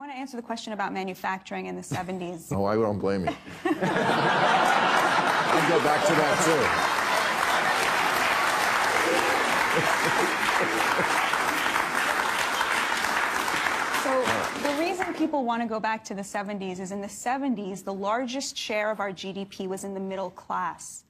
I want to answer the question about manufacturing in the 70s. Oh, I don't blame you. I'll go back to that, So the reason people want to go back to the 70s is in the 70s, the largest share of our GDP was in the middle class.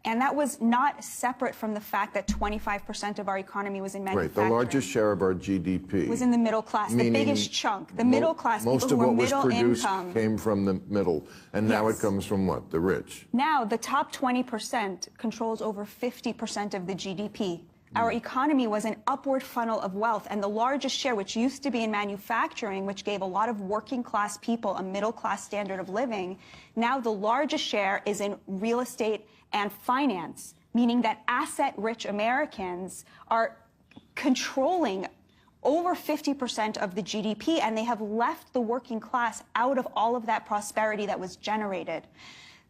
And that was not separate from the fact that 25% of our economy was in manufacturing. Right, the largest share of our GDP was in the middle class, the biggest chunk, the middle class, most people of who what were was middle produced income. came from the middle, and now it comes from what? The rich. Now, the top 20% controls over 50% of the GDP. Our economy was an upward funnel of wealth, and the largest share, which used to be in manufacturing, which gave a lot of working class people a middle class standard of living, now the largest share is in real estate and finance, meaning that asset-rich Americans are controlling over 50% of the GDP, and they have left the working class out of all of that prosperity that was generated.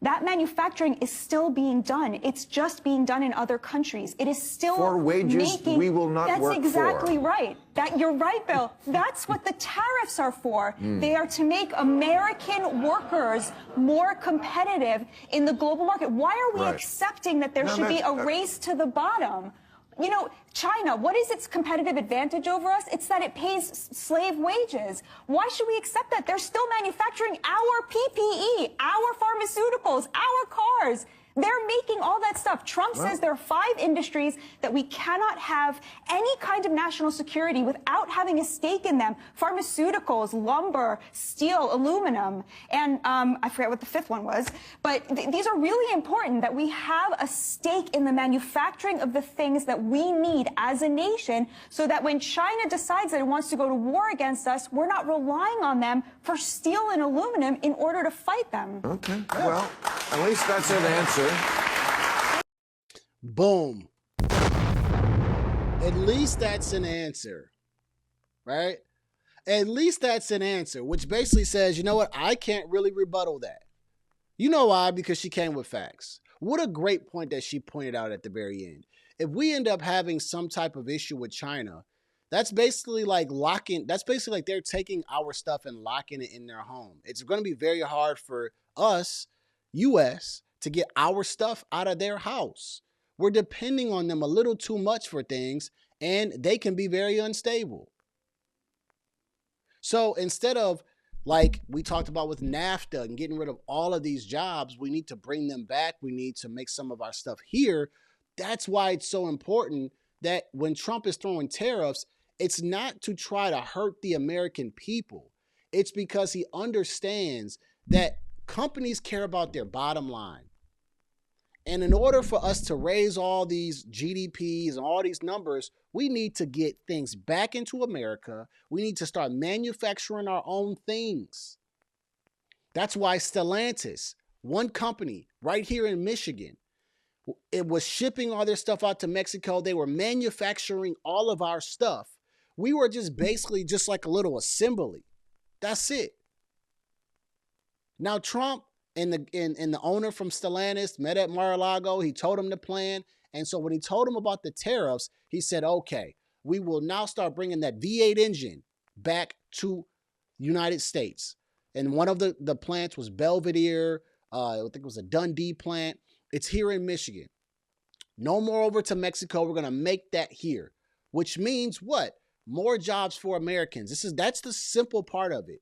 That manufacturing is still being done. It's just being done in other countries. It is still for wages we will not work for. That's exactly right. You're right, Bill. That's what the tariffs are for. They are to make American workers more competitive in the global market. Why are we accepting that there should be a race to the bottom? You know, China, what is its competitive advantage over us? It's that it pays slave wages. Why should we accept that? They're still manufacturing our PPE, our pharmaceuticals, our cars. They're making all that stuff. Trump says there are 5 industries that we cannot have any kind of national security without having a stake in them. Pharmaceuticals, lumber, steel, aluminum, and I forget what the 5th one was. But these are really important, that we have a stake in the manufacturing of the things that we need as a nation, so that when China decides that it wants to go to war against us, we're not relying on them for steel and aluminum in order to fight them. Okay, well, at least that's an answer. Boom. At least that's an answer, right? At least that's an answer, which basically says, you know what? I can't really rebuttal that. You know why? Because she came with facts. What a great point that she pointed out at the very end. If we end up having some type of issue with China, that's basically like they're taking our stuff and locking it in their home. It's going to be very hard for us, U.S., to get our stuff out of their house. We're depending on them a little too much for things, and they can be very unstable. So instead of, like we talked about with NAFTA and getting rid of all of these jobs, we need to bring them back. We need to make some of our stuff here. That's why it's so important that when Trump is throwing tariffs, it's not to try to hurt the American people. It's because he understands that companies care about their bottom line. And in order for us to raise all these GDPs and all these numbers, we need to get things back into America. We need to start manufacturing our own things. That's why Stellantis, one company right here in Michigan, it was shipping all their stuff out to Mexico. They were manufacturing all of our stuff. We were just basically just like a little assembly. That's it. Now Trump and the owner from Stellantis met at Mar-a-Lago. He told him the plan. And so when he told him about the tariffs, he said, okay, we will now start bringing that V8 engine back to United States. And one of the plants was Belvedere. I think it was a Dundee plant. It's here in Michigan. No more over to Mexico. We're going to make that here, which means what? More jobs for Americans. That's the simple part of it.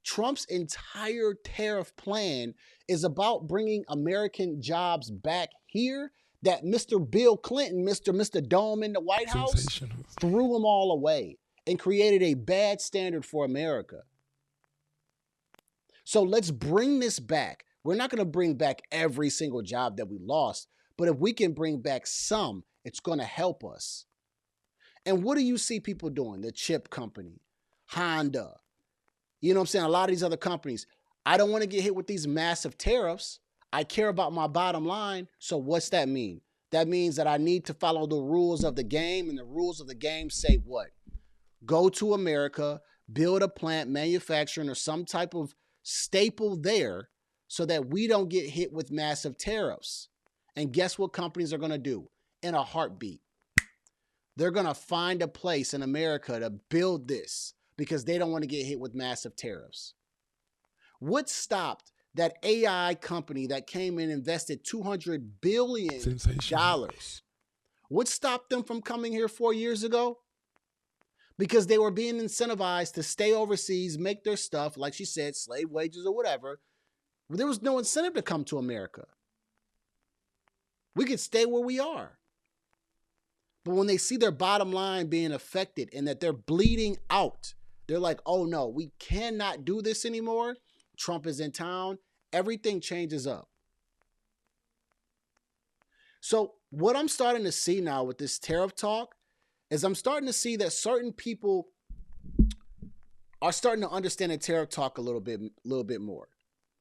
Trump's entire tariff plan is about bringing American jobs back here that Mr. Bill Clinton, Mr. Dome in the White House, threw them all away and created a bad standard for America. So let's bring this back. We're not going to bring back every single job that we lost, but if we can bring back some, it's going to help us. And what do you see people doing? The chip company, Honda, you know what I'm saying? A lot of these other companies. I don't want to get hit with these massive tariffs. I care about my bottom line. So what's that mean? That means that I need to follow the rules of the game, and the rules of the game say what? Go to America, build a plant, manufacturing, or some type of staple there so that we don't get hit with massive tariffs. And guess what companies are going to do? In a heartbeat. They're going to find a place in America to build this, because they don't want to get hit with massive tariffs. What stopped that AI company that came in and invested $200 billion? What stopped them from coming here 4 years ago? Because they were being incentivized to stay overseas, make their stuff, like she said, slave wages or whatever. There was no incentive to come to America. We could stay where we are. But when they see their bottom line being affected and that they're bleeding out, they're like, oh no, we cannot do this anymore. Trump is in town. Everything changes up. So what I'm starting to see now with this tariff talk is I'm starting to see that certain people are starting to understand the tariff talk a little bit more,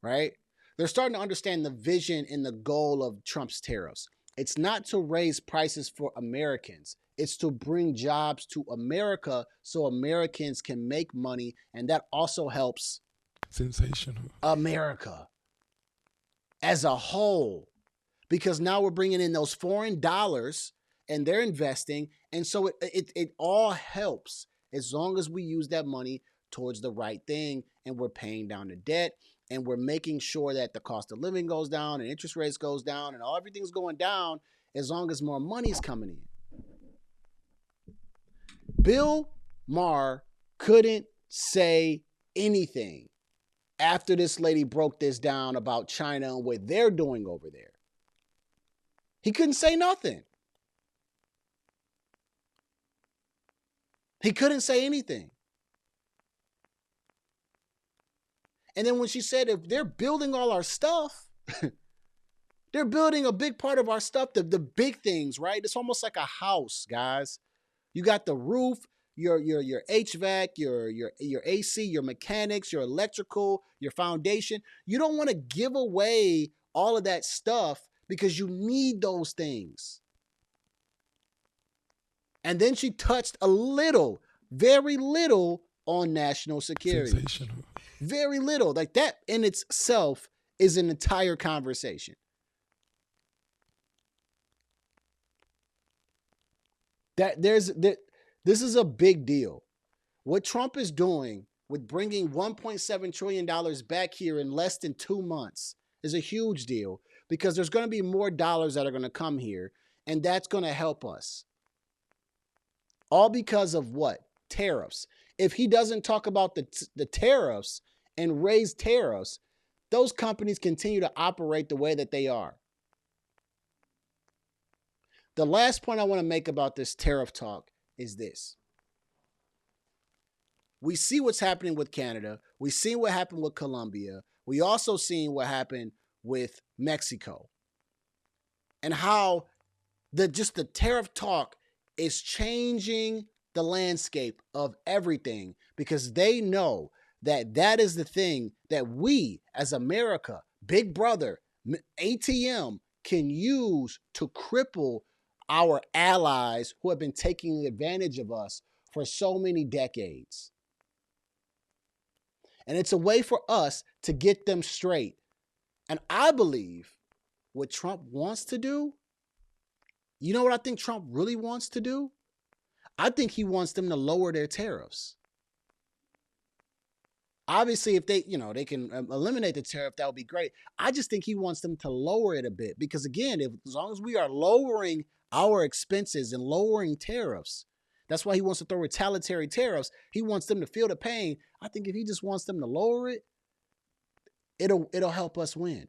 right? They're starting to understand the vision and the goal of Trump's tariffs. It's not to raise prices for Americans. It's to bring jobs to America so Americans can make money, and that also helps America as a whole, because now we're bringing in those foreign dollars and they're investing. And so it all helps as long as we use that money towards the right thing and we're paying down the debt and we're making sure that the cost of living goes down and interest rates goes down and everything's going down as long as more money's coming in. Bill Maher couldn't say anything after this lady broke this down about China and what they're doing over there. He couldn't say nothing. He couldn't say anything. And then when she said, if they're building all our stuff, they're building a big part of our stuff, the big things, right? It's almost like a house, guys. You got the roof, your HVAC, your AC, your mechanics, your electrical, your foundation. You don't want to give away all of that stuff because you need those things. And then she touched a little, very little on national security. Very little. Like that in itself is an entire conversation. This is a big deal. What Trump is doing with bringing $1.7 trillion back here in less than 2 months is a huge deal, because there's going to be more dollars that are going to come here, and that's going to help us. All because of what? Tariffs. If he doesn't talk about the tariffs and raise tariffs, those companies continue to operate the way that they are. The last point I want to make about this tariff talk is this. We see what's happening with Canada. We see what happened with Colombia. We also seen what happened with Mexico. And how the tariff talk is changing the landscape of everything, because they know that that is the thing that we as America, Big Brother, ATM, can use to cripple our allies who have been taking advantage of us for so many decades. And it's a way for us to get them straight. And I believe what Trump wants to do, you know what I think Trump really wants to do? I think he wants them to lower their tariffs. Obviously, if they can eliminate the tariff, that would be great. I just think he wants them to lower it a bit, because again, as long as we are lowering our expenses and lowering tariffs, that's why he wants to throw retaliatory tariffs. He wants them to feel the pain. I think if he just wants them to lower it, it'll help us win.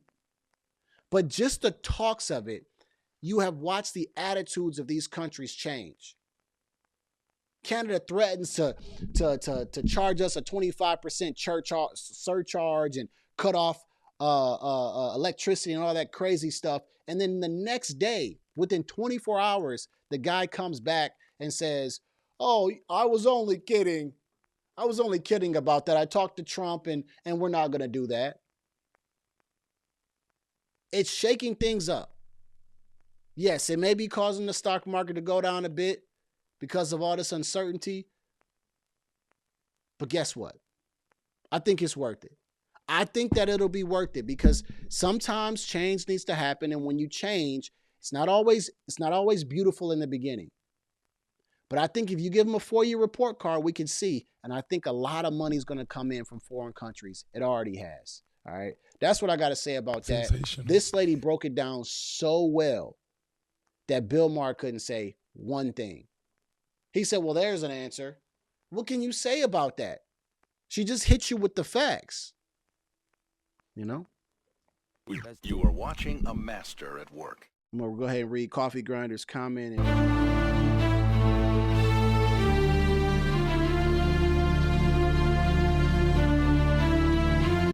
But just the talks of it, you have watched the attitudes of these countries change. Canada threatens to charge us a 25% surcharge and cut off electricity and all that crazy stuff. And then the next day, within 24 hours, the guy comes back and says, "Oh, I was only kidding. I was only kidding about that. I talked to Trump and we're not going to do that." It's shaking things up. Yes, it may be causing the stock market to go down a bit because of all this uncertainty. But guess what? I think it's worth it. I think that it'll be worth it, because sometimes change needs to happen. And when you change, it's not always beautiful in the beginning. But I think if you give them a 4-year report card, we can see. And I think a lot of money is going to come in from foreign countries. It already has. All right. That's what I got to say about that. This lady broke it down so well that Bill Maher couldn't say one thing. He said, well, there's an answer. What can you say about that? She just hit you with the facts. You know? You are watching a master at work. I'm going to go ahead and read Coffee Grinder's comment.